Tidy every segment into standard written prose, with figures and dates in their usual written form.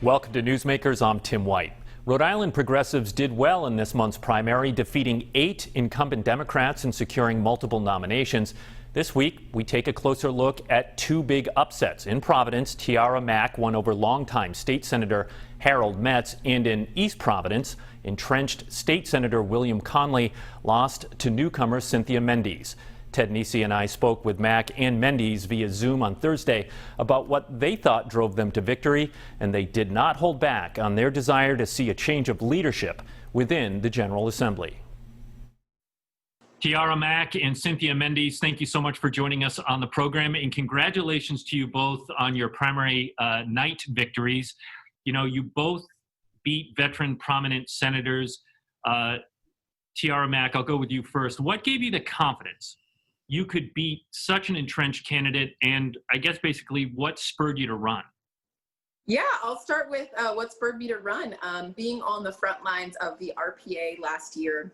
Welcome to Newsmakers. I'm Tim White. Rhode Island progressives did well in this month's primary, defeating 8 incumbent Democrats and securing multiple nominations. This week, we take a closer look at 2 big upsets. In Providence, Tiara Mack won over longtime State Senator Harold Metz, and in East Providence, entrenched State Senator William Conley lost to newcomer Cynthia Mendes. Ted Nisi and I spoke with Mack and Mendes via Zoom on Thursday about what they thought drove them to victory, and they did not hold back on their desire to see a change of leadership within the General Assembly. Tiara Mack and Cynthia Mendes, thank you so much for joining us on the program, and congratulations to you both on your primary night victories. You know, you both beat veteran prominent senators. Tiara Mack, I'll go with you first. What gave you the confidence you could beat such an entrenched candidate, and I guess basically what spurred you to run? Yeah, I'll start with what spurred me to run. Being on the front lines of the RPA last year,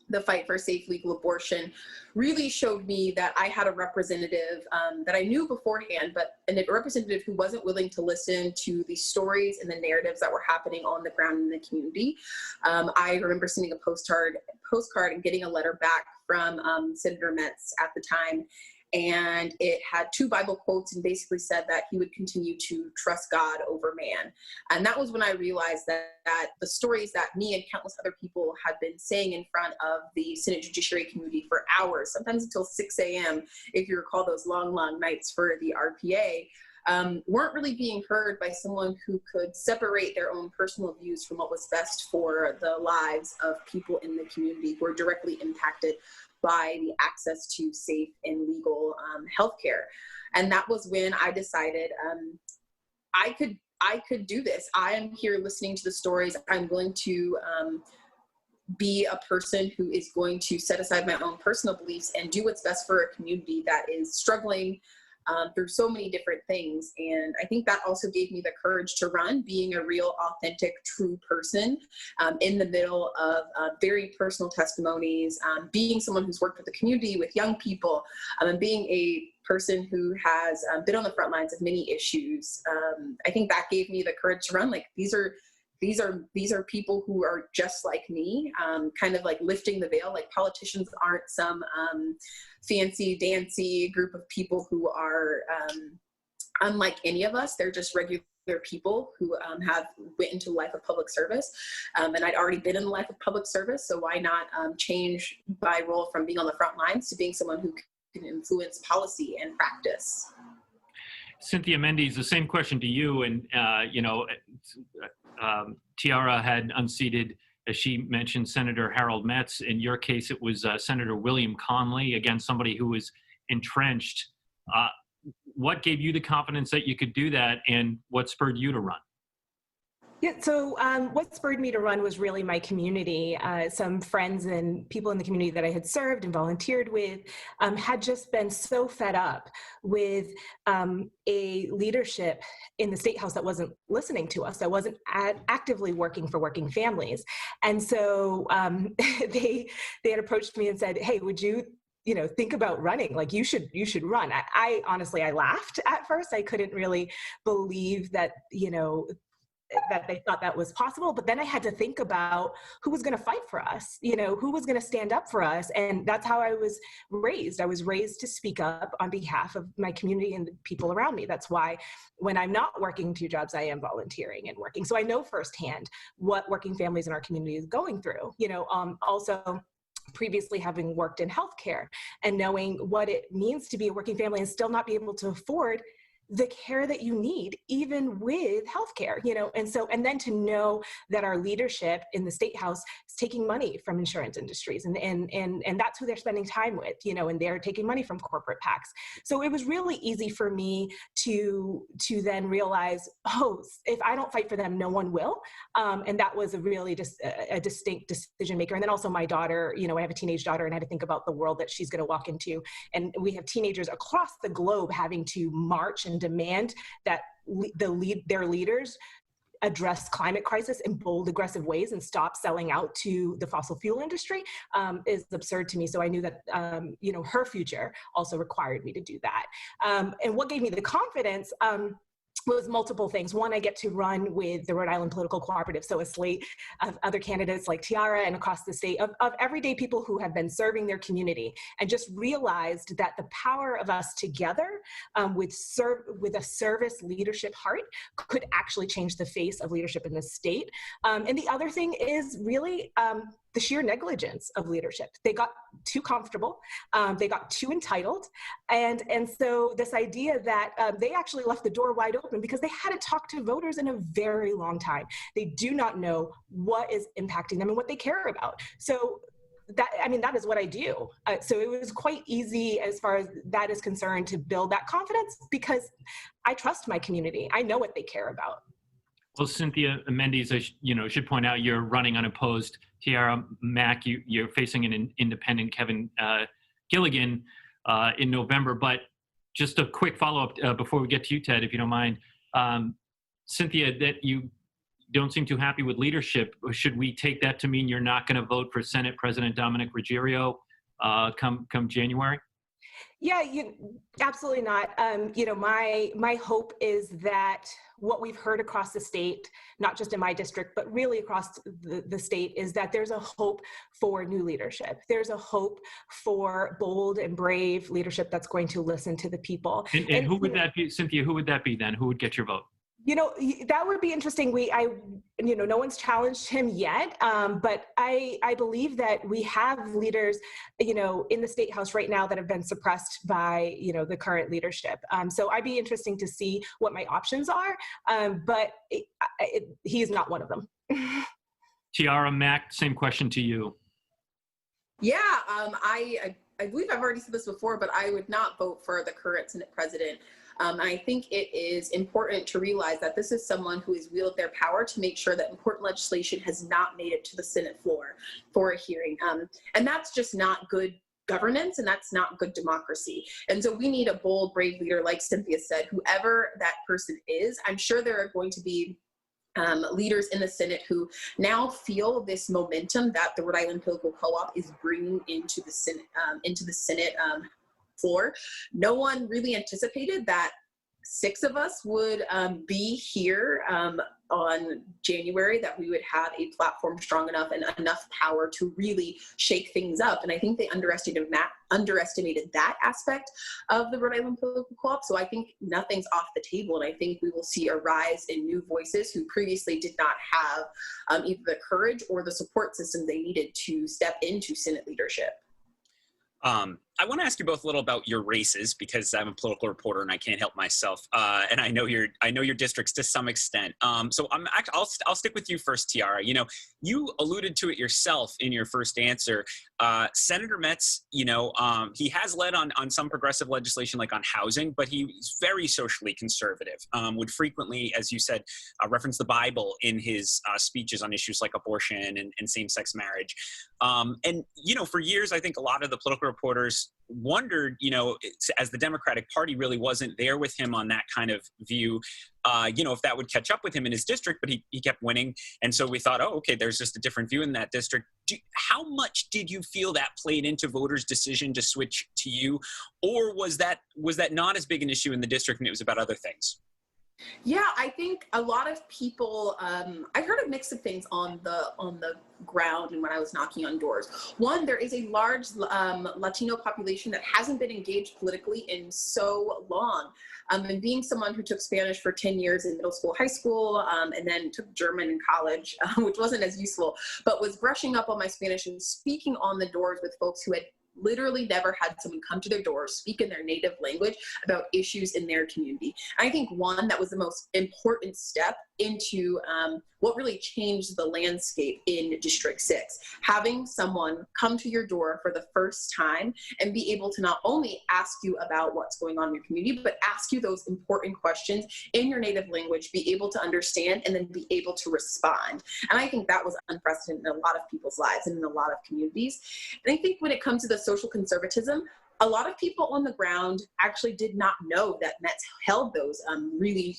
the fight for safe legal abortion, really showed me that I had a representative that I knew beforehand, but a representative who wasn't willing to listen to the stories and the narratives that were happening on the ground in the community. I remember sending a postcard and getting a letter back from Senator Metz at the time, and it had 2 Bible quotes and basically said that he would continue to trust God over man. And that was when I realized that the stories that me and countless other people had been saying in front of the Senate Judiciary Committee for hours, sometimes until 6 a.m., if you recall those long, long nights for the RPA, weren't really being heard by someone who could separate their own personal views from what was best for the lives of people in the community who are directly impacted by the access to safe and legal healthcare. And that was when I decided I could do this. I am here listening to the stories. I'm going to be a person who is going to set aside my own personal beliefs and do what's best for a community that is struggling through so many different things. And I think that also gave me the courage to run, being a real, authentic, true person in the middle of very personal testimonies, being someone who's worked with the community, with young people, and being a person who has been on the front lines of many issues. I think that gave me the courage to run. Like, these are people who are just like me, kind of like lifting the veil. Like, politicians aren't some fancy dancy group of people who are unlike any of us. They're just regular people who have went into the life of public service. And I'd already been in the life of public service, so why not change my role from being on the front lines to being someone who can influence policy and practice. Cynthia Mendes, the same question to you. And, Tiara had unseated, as she mentioned, Senator Harold Metz. In your case, it was Senator William Conley, again, somebody who was entrenched. What gave you the confidence that you could do that, and what spurred you to run? Yeah, so what spurred me to run was really my community. Some friends and people in the community that I had served and volunteered with had just been so fed up with a leadership in the State House that wasn't listening to us, that wasn't actively working for working families. And so they had approached me and said, "Hey, would you think about running? Like, you should run." I honestly, I laughed at first. I couldn't really believe that, that they thought that was possible. But then I had to think about who was going to fight for us, who was going to stand up for us. And that's how I was raised. I was raised to speak up on behalf of my community and the people around me. That's why when I'm not working 2 jobs, I am volunteering and working. So I know firsthand what working families in our community is going through, also previously having worked in healthcare and knowing what it means to be a working family and still not be able to afford the care that you need, even with healthcare, and then to know that our leadership in the State House is taking money from insurance industries, and that's who they're spending time with, and they're taking money from corporate PACs. So it was really easy for me to then realize, oh, if I don't fight for them, no one will, and that was just a distinct decision maker. And then also my daughter, I have a teenage daughter, and I had to think about the world that she's going to walk into, and we have teenagers across the globe having to march and demand that their leaders address climate crisis in bold, aggressive ways and stop selling out to the fossil fuel industry is absurd to me. So I knew that, her future also required me to do that. And what gave me the confidence was multiple things. One, I get to run with the Rhode Island Political Cooperative, so a slate of other candidates like Tiara and across the state of everyday people who have been serving their community, and just realized that the power of us together with a service leadership heart could actually change the face of leadership in the state. And the other thing is really the sheer negligence of leadership. They got too comfortable, they got too entitled, and so this idea that they actually left the door wide open because they hadn't talked to voters in a very long time. They do not know what is impacting them and what they care about. So that is what I do. So it was quite easy as far as that is concerned to build that confidence because I trust my community. I know what they care about. Well, Cynthia, Mendes, should point out you're running unopposed. Tiara, Mack, you're facing an independent, Kevin Gilligan, in November. But just a quick follow-up before we get to you, Ted, if you don't mind. Cynthia, that you don't seem too happy with leadership. Should we take that to mean you're not going to vote for Senate President Dominic Ruggiero come January? Yeah, absolutely not. My hope is that what we've heard across the state, not just in my district, but really across the state, is that there's a hope for new leadership. There's a hope for bold and brave leadership that's going to listen to the people. And who would that be, Cynthia? Who would that be then? Who would get your vote? That would be interesting. No one's challenged him yet, but I believe that we have leaders, in the State House right now that have been suppressed by, the current leadership. So I'd be interesting to see what my options are, but he is not one of them. Tiara, Mack, same question to you. Yeah, I believe I've already said this before, but I would not vote for the current Senate president. I think it is important to realize that this is someone who has wielded their power to make sure that important legislation has not made it to the Senate floor for a hearing. And that's just not good governance, and that's not good democracy. And so we need a bold, brave leader, like Cynthia said, whoever that person is. I'm sure there are going to be leaders in the Senate who now feel this momentum that the Rhode Island Political Co-op is bringing into the Senate floor. No one really anticipated that 6 of us would be here on January, that we would have a platform strong enough and enough power to really shake things up. And I think they underestimated that aspect of the Rhode Island Political Co-op. So I think nothing's off the table. And I think we will see a rise in new voices who previously did not have either the courage or the support system they needed to step into Senate leadership. I want to ask you both a little about your races because I'm a political reporter and I can't help myself. And I know your districts to some extent. So I'll stick with you first, Tiara. You alluded to it yourself in your first answer. Senator Metz, he has led on some progressive legislation like on housing, but he's very socially conservative, would frequently, as you said, reference the Bible in his speeches on issues like abortion and same-sex marriage. And for years, I think a lot of the political reporters wondered, as the Democratic Party really wasn't there with him on that kind of view, if that would catch up with him in his district, but he kept winning. And so we thought, okay, there's just a different view in that district. How much did you feel that played into voters' decision to switch to you? Or was that not as big an issue in the district and it was about other things? Yeah, I think a lot of people, I heard a mix of things on the ground and when I was knocking on doors. One, there is a large Latino population that hasn't been engaged politically in so long. And being someone who took Spanish for 10 years in middle school, high school, and then took German in college, which wasn't as useful, but was brushing up on my Spanish and speaking on the doors with folks who had literally never had someone come to their door, speak in their native language about issues in their community. I think one, that was the most important step into what really changed the landscape in District 6. Having someone come to your door for the first time and be able to not only ask you about what's going on in your community, but ask you those important questions in your native language, be able to understand, and then be able to respond. And I think that was unprecedented in a lot of people's lives and in a lot of communities. And I think when it comes to the social conservatism, a lot of people on the ground actually did not know that Metz held those really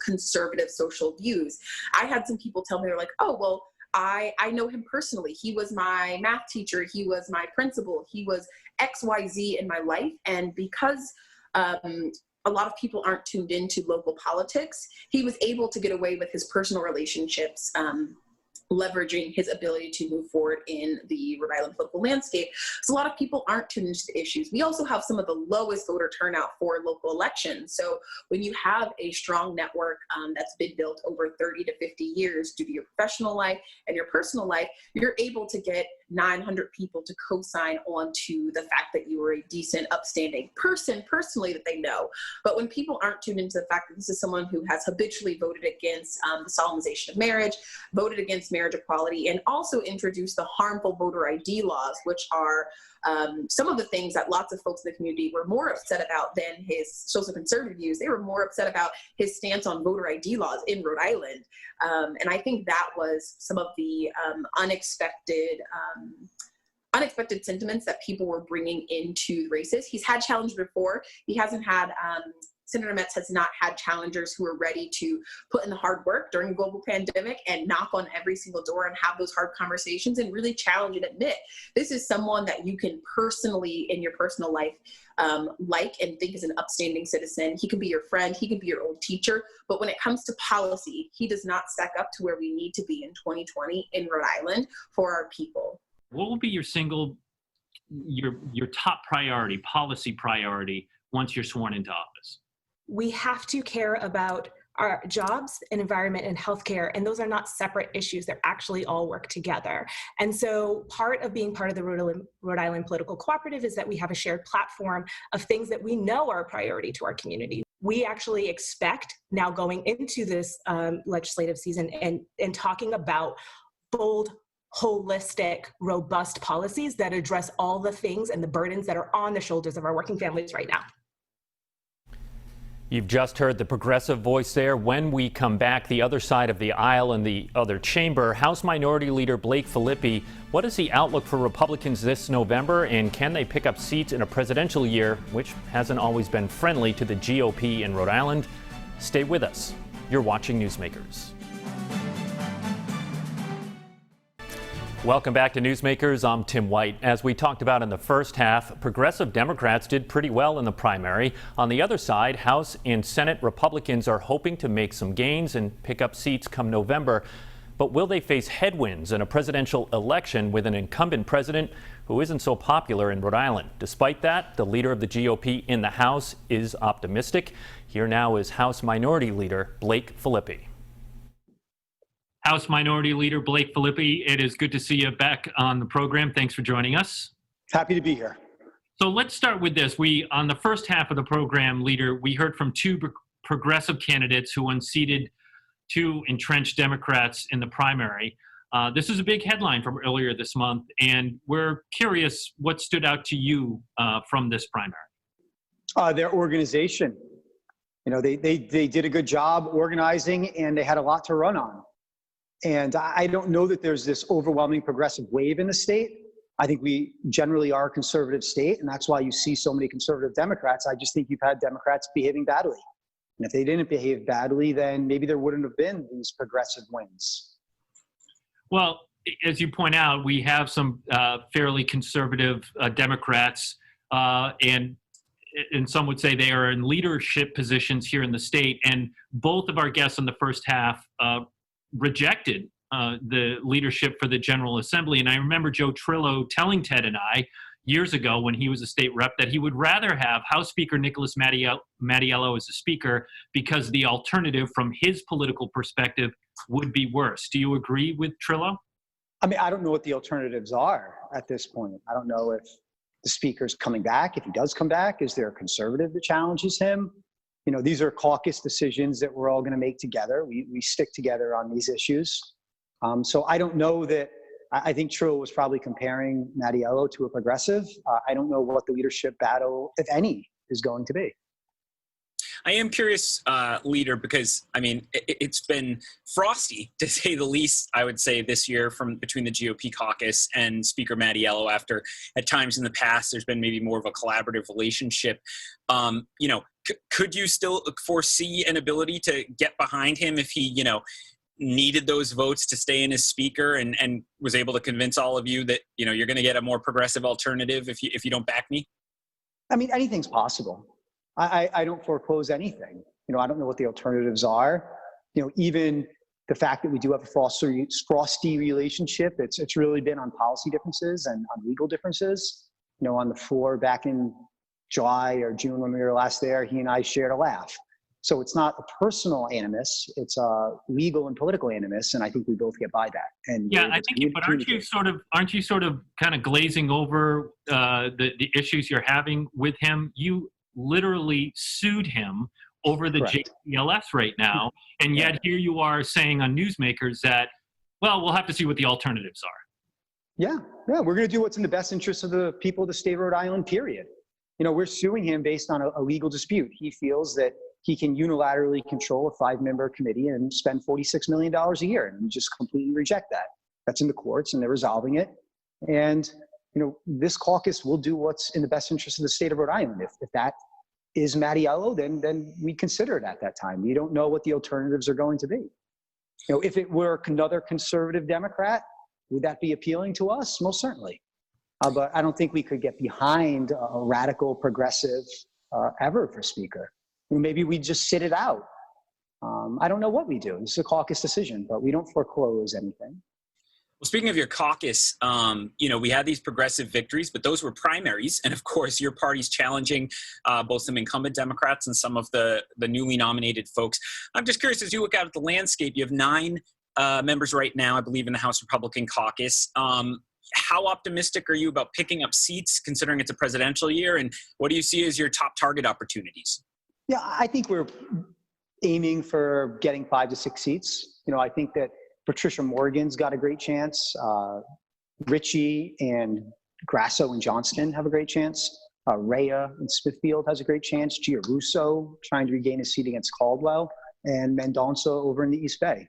conservative social views. I had some people tell me, they're like, oh, well, I know him personally. He was my math teacher. He was my principal. He was XYZ in my life. And because a lot of people aren't tuned into local politics, he was able to get away with his personal relationships, leveraging his ability to move forward in the Rhode Island political landscape. So a lot of people aren't tuned into the issues. We also have some of the lowest voter turnout for local elections. So when you have a strong network that's been built over 30 to 50 years due to your professional life and your personal life, you're able to get 900 people to co-sign on to the fact that you were a decent, upstanding person personally that they know. But when people aren't tuned into the fact that this is someone who has habitually voted against the solemnization of marriage, voted against marriage equality, and also introduced the harmful voter ID laws, which are some of the things that lots of folks in the community were more upset about than his social conservative views. They were more upset about his stance on voter ID laws in Rhode Island. And I think that was some of the unexpected sentiments that people were bringing into races. He's had challenges before. He hasn't had, Senator Metz has not had challengers who are ready to put in the hard work during a global pandemic and knock on every single door and have those hard conversations and really challenge and admit, this is someone that you can personally, in your personal life, like and think is an upstanding citizen. He could be your friend, he could be your old teacher, but when it comes to policy, he does not stack up to where we need to be in 2020 in Rhode Island for our people. What will be your top priority, policy priority, once you're sworn into office? We have to care about our jobs and environment and healthcare, and those are not separate issues. They're actually all work together. And so part of being part of the Rhode Island Political Cooperative is that we have a shared platform of things that we know are a priority to our community. We actually expect now going into this legislative season and talking about bold, holistic, robust policies that address all the things and the burdens that are on the shoulders of our working families right now. You've just heard the progressive voice there. When we come back, the other side of the aisle in the other chamber, House Minority Leader Blake Filippi, what is the outlook for Republicans this November, and can they pick up seats in a presidential year, which hasn't always been friendly to the GOP in Rhode Island? Stay with us. You're watching Newsmakers. Welcome back to Newsmakers. I'm Tim White. As we talked about in the first half, progressive Democrats did pretty well in the primary. On the other side, House and Senate Republicans are hoping to make some gains and pick up seats come November. But will they face headwinds in a presidential election with an incumbent president who isn't so popular in Rhode Island? Despite that, the leader of the GOP in the House is optimistic. Here now is House Minority Leader Blake Filippi. House Minority Leader Blake Filippi, it is good to see you back on the program. Thanks for joining us. Happy to be here. So let's start with this. On the first half of the program, Leader, we heard from two progressive candidates who unseated two entrenched Democrats in the primary. This is a big headline from earlier this month, and we're curious what stood out to you from this primary. Their organization. You know, they did a good job organizing, and they had a lot to run on. And I don't know that there's this overwhelming progressive wave in the state. I think we generally are a conservative state, and that's why you see so many conservative Democrats. I just think you've had Democrats behaving badly. And if they didn't behave badly, then maybe there wouldn't have been these progressive wins. Well, as you point out, we have some fairly conservative Democrats, and some would say they are in leadership positions here in the state. And both of our guests in the first half rejected the leadership for the General Assembly. And I remember Joe Trillo telling Ted and I years ago when he was a state rep that he would rather have House Speaker Nicholas Mattiello as a speaker because the alternative from his political perspective would be worse. Do you agree with Trillo? I mean, I don't know what the alternatives are at this point. I don't know if the speaker's coming back. If he does come back, is there a conservative that challenges him? You know, these are caucus decisions that we're all going to make together. We stick together on these issues. So I don't know that. I think Trillo was probably comparing Mattiello to a progressive. I don't know what the leadership battle, if any, is going to be. I am curious, Leader, because, I mean, it's been frosty, to say the least, I would say, this year between the GOP caucus and Speaker Mattiello after, at times in the past, there's been maybe more of a collaborative relationship. You know, could you still foresee an ability to get behind him if he, you know, needed those votes to stay in as speaker and was able to convince all of you that, you know, you're going to get a more progressive alternative if you don't back me? I mean, anything's possible. I don't foreclose anything. I don't know what the alternatives are. Even the fact that we do have a frosty relationship, it's really been on policy differences and on legal differences. On the floor back in July or June when we were last there, he and I shared a laugh. So it's not a personal animus, it's a legal and political animus, and I think we both get by that. And yeah, I think, but aren't you sort of kind of glazing over the issues you're having with him? You literally sued him over the JCLS right now, and yet here you are saying on Newsmakers that, well, we'll have to see what the alternatives are. Yeah, we're going to do what's in the best interest of the people of the state of Rhode Island, period. We're suing him based on a legal dispute. He feels that he can unilaterally control a 5-member committee and spend $46 million a year, and we just completely reject that. That's in the courts, and they're resolving it. And, this caucus will do what's in the best interest of the state of Rhode Island. If that is Mattiello, then we consider it at that time. We don't know what the alternatives are going to be. If it were another conservative Democrat, would that be appealing to us? Most certainly. But I don't think we could get behind a radical progressive ever for Speaker. Maybe we just sit it out. I don't know what we do. This is a caucus decision, but we don't foreclose anything. Well, speaking of your caucus, we had these progressive victories, but those were primaries. And of course, your party's challenging both some incumbent Democrats and some of the newly nominated folks. I'm just curious, as you look out at the landscape, you have 9 members right now, I believe, in the House Republican caucus. How optimistic are you about picking up seats, considering it's a presidential year? And what do you see as your top target opportunities? Yeah, I think we're aiming for getting 5 to 6 seats. I think that Patricia Morgan's got a great chance. Ritchie and Grasso and Johnston have a great chance. Rhea and Smithfield has a great chance. Giarrusso trying to regain a seat against Caldwell, and Mendonça over in the East Bay.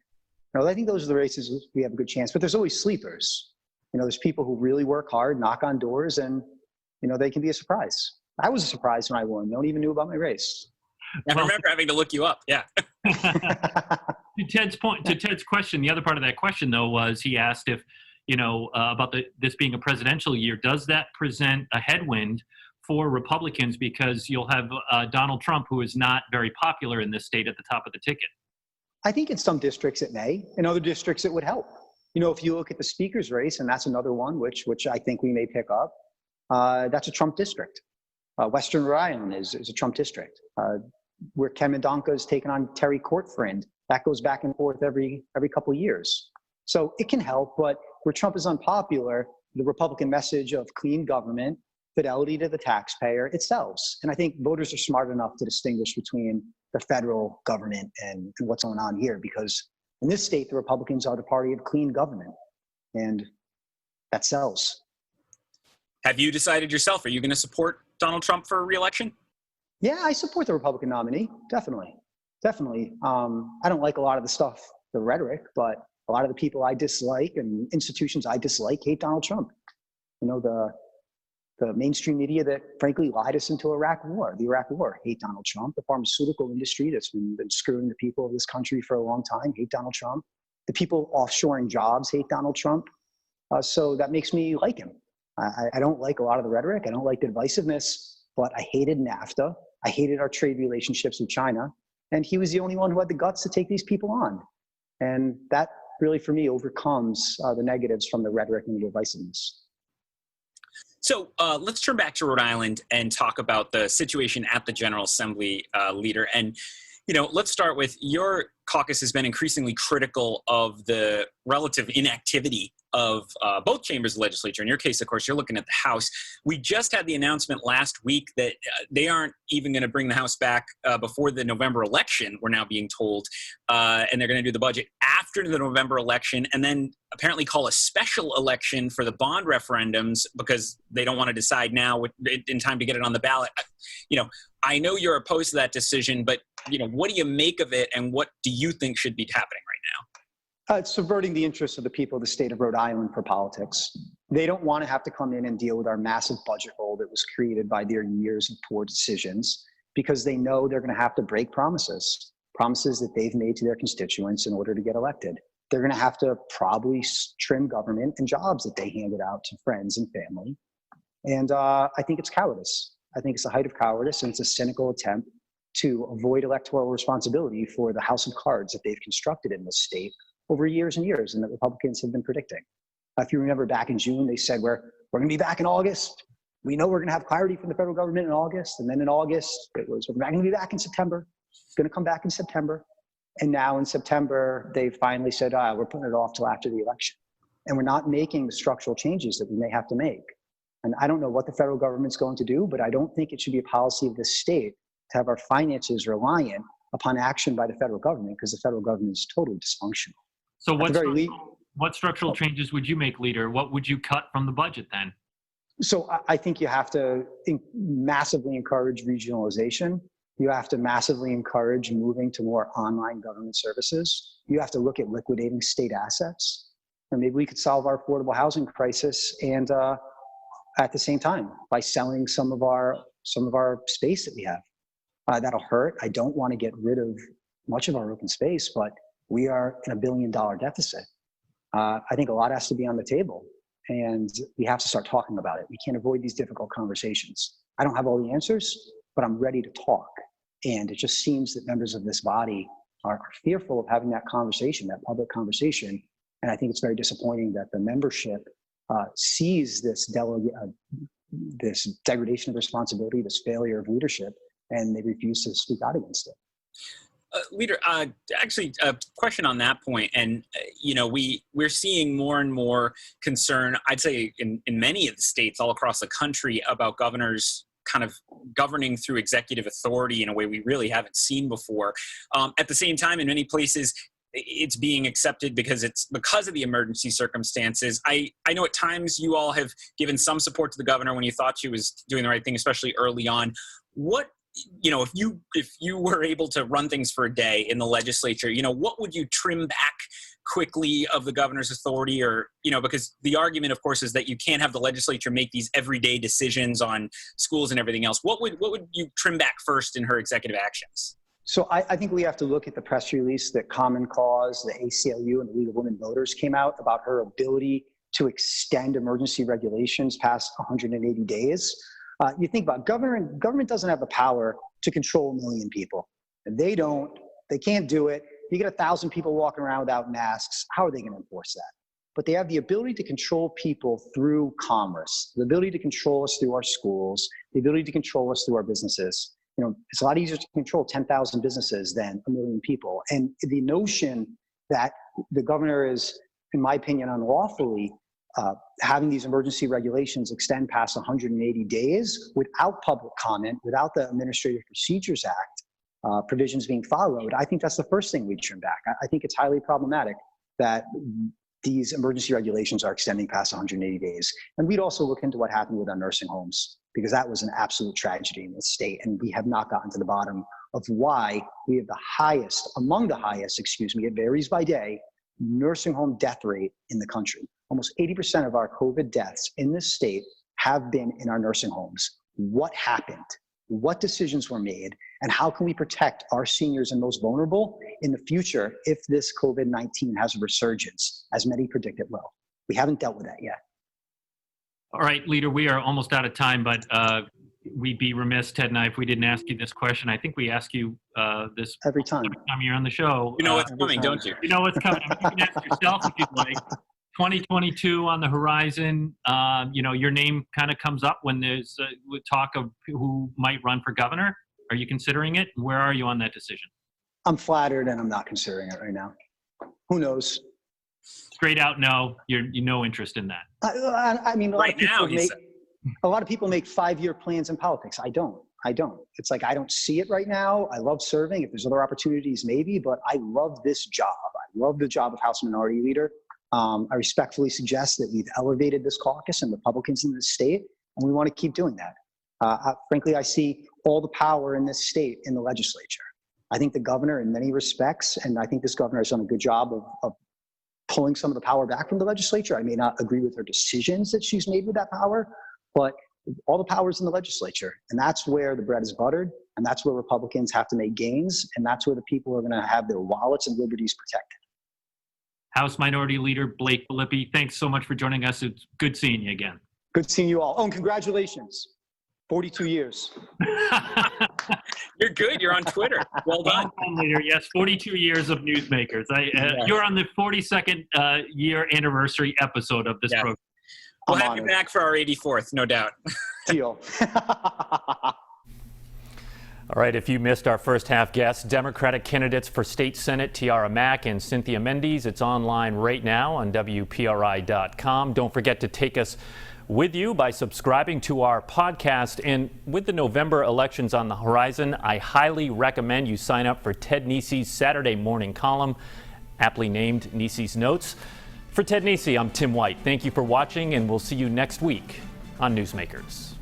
I think those are the races we have a good chance, but there's always sleepers. There's people who really work hard, knock on doors, and, they can be a surprise. I was surprised when I won. No one even knew about my race. I remember having to look you up. Yeah. To Ted's point, to Ted's question, the other part of that question, though, was he asked if, about this being a presidential year, does that present a headwind for Republicans because you'll have Donald Trump, who is not very popular in this state, at the top of the ticket? I think in some districts it may. In other districts it would help. If you look at the speaker's race, and that's another one which I think we may pick up, that's a Trump district. Western Rhode Island is a Trump district. Where Ken Mendonça is taking on Terry Cortfriend, that goes back and forth every couple of years. So it can help, but where Trump is unpopular, the Republican message of clean government, fidelity to the taxpayer, it sells. And I think voters are smart enough to distinguish between the federal government and what's going on here, because in this state, the Republicans are the party of clean government, and that sells. Have you decided yourself, are you going to support Donald Trump for re-election? Yeah, I support the Republican nominee. Definitely. I don't like a lot of the stuff, the rhetoric, but a lot of the people I dislike and institutions I dislike hate Donald Trump. The mainstream media that frankly lied us into the Iraq War, hate Donald Trump. The pharmaceutical industry that's been screwing the people of this country for a long time, hate Donald Trump. The people offshoring jobs hate Donald Trump. So that makes me like him. I don't like a lot of the rhetoric. I don't like the divisiveness, but I hated NAFTA. I hated our trade relationships with China. And he was the only one who had the guts to take these people on. And that really, for me, overcomes the negatives from the rhetoric and the divisiveness. So let's turn back to Rhode Island and talk about the situation at the General Assembly, leader. And, let's start with your caucus has been increasingly critical of the relative inactivity of both chambers of the legislature. In your case, of course, you're looking at the House. We just had the announcement last week that they aren't even going to bring the House back before the November election, we're now being told, and they're going to do the budget after the November election, and then apparently call a special election for the bond referendums because they don't want to decide now in time to get it on the ballot. I know you're opposed to that decision, but what do you make of it, and what do you think should be happening right now? It's subverting the interests of the people of the state of Rhode Island for politics. They don't want to have to come in and deal with our massive budget hole that was created by their years of poor decisions, because they know they're going to have to break promises that they've made to their constituents in order to get elected. They're going to have to probably trim government and jobs that they handed out to friends and family. And I think it's cowardice. I think it's the height of cowardice, and it's a cynical attempt to avoid electoral responsibility for the house of cards that they've constructed in this state over years and years, and that Republicans have been predicting. If you remember back in June, they said we're going to be back in August. We know we're going to have clarity from the federal government in August. And then in August, it was, we're not going to be back in September. It's going to come back in September. And now in September, they finally said, we're putting it off till after the election. And we're not making the structural changes that we may have to make. And I don't know what the federal government's going to do, but I don't think it should be a policy of this state to have our finances reliant upon action by the federal government, because the federal government is totally dysfunctional. So what structural changes would you make, Leader? What would you cut from the budget then? So I think you have to massively encourage regionalization. You have to massively encourage moving to more online government services. You have to look at liquidating state assets. And maybe we could solve our affordable housing crisis and at the same time by selling some of our space that we have. That'll hurt. I don't want to get rid of much of our open space, but we are in $1 billion deficit. I think a lot has to be on the table, and we have to start talking about it. We can't avoid these difficult conversations. I don't have all the answers, but I'm ready to talk. And it just seems that members of this body are fearful of having that conversation, that public conversation. And I think it's very disappointing that the membership sees this degradation of responsibility, this failure of leadership, and they refuse to speak out against it. Leader, actually, a question on that point, and we're seeing more and more concern, I'd say, in many of the states all across the country about governors kind of governing through executive authority in a way we really haven't seen before. At the same time, in many places, it's being accepted because of the emergency circumstances. I know at times you all have given some support to the governor when you thought she was doing the right thing, especially early on. If you were able to run things for a day in the legislature, what would you trim back quickly of the governor's authority? Or, because the argument, of course, is that you can't have the legislature make these everyday decisions on schools and everything else. What would you trim back first in her executive actions? So I think we have to look at the press release that Common Cause, the ACLU, and the League of Women Voters came out about her ability to extend emergency regulations past 180 days. You think about government doesn't have the power to control 1 million people. And they can't do it. You get 1,000 people walking around without masks. How are they going to enforce that? But they have the ability to control people through commerce, the ability to control us through our schools, the ability to control us through our businesses. It's a lot easier to control 10,000 businesses than 1 million people. And the notion that the governor is, in my opinion, unlawfully having these emergency regulations extend past 180 days without public comment, without the Administrative Procedures Act provisions being followed, I think that's the first thing we'd trim back. I think it's highly problematic that these emergency regulations are extending past 180 days. And we'd also look into what happened with our nursing homes, because that was an absolute tragedy in this state. And we have not gotten to the bottom of why we have among the highest, it varies by day, nursing home death rate in the country. Almost 80% of our COVID deaths in this state have been in our nursing homes. What happened? What decisions were made? And how can we protect our seniors and most vulnerable in the future if this COVID-19 has a resurgence, as many predict it will? We haven't dealt with that yet. All right, Leader, we are almost out of time, but we'd be remiss, Ted and I, if we didn't ask you this question. I think we ask you this every time you're on the show. You know what's coming, don't you? You know what's coming. You can ask yourself if you'd like. 2022 on the horizon. Your name kind of comes up when there's talk of who might run for governor. Are you considering it? Where are you on that decision? I'm flattered, and I'm not considering it right now. Who knows? Straight out, no. You no interest in that. I mean, a lot of people make 5-year plans in politics. I don't. It's like, I don't see it right now. I love serving. If there's other opportunities, maybe, but I love this job. I love the job of House Minority Leader. I respectfully suggest that we've elevated this caucus and Republicans in this state, and we want to keep doing that. Frankly, I see all the power in this state in the legislature. I think the governor, in many respects, and I think this governor has done a good job of pulling some of the power back from the legislature. I may not agree with her decisions that she's made with that power, but all the power is in the legislature. And that's where the bread is buttered, and that's where Republicans have to make gains, and that's where the people are going to have their wallets and liberties protected. House Minority Leader Blake Filippi, thanks so much for joining us. It's good seeing you again. Good seeing you all. Oh, and congratulations. 42 years. You're good. You're on Twitter. Well done. Longtime leader, yes, 42 years of Newsmakers. Yes. You're on the 42nd year anniversary episode of this Yeah. program. We'll I'm have you honored. back for our 84th, no doubt. Deal. All right, if you missed our first half guests, Democratic candidates for state Senate, Tiara Mack and Cynthia Mendes. It's online right now on WPRI.com. Don't forget to take us with you by subscribing to our podcast. And with the November elections on the horizon, I highly recommend you sign up for Ted Nesi's Saturday morning column, aptly named Nesi's Notes. For Ted Nesi, I'm Tim White. Thank you for watching, and we'll see you next week on Newsmakers.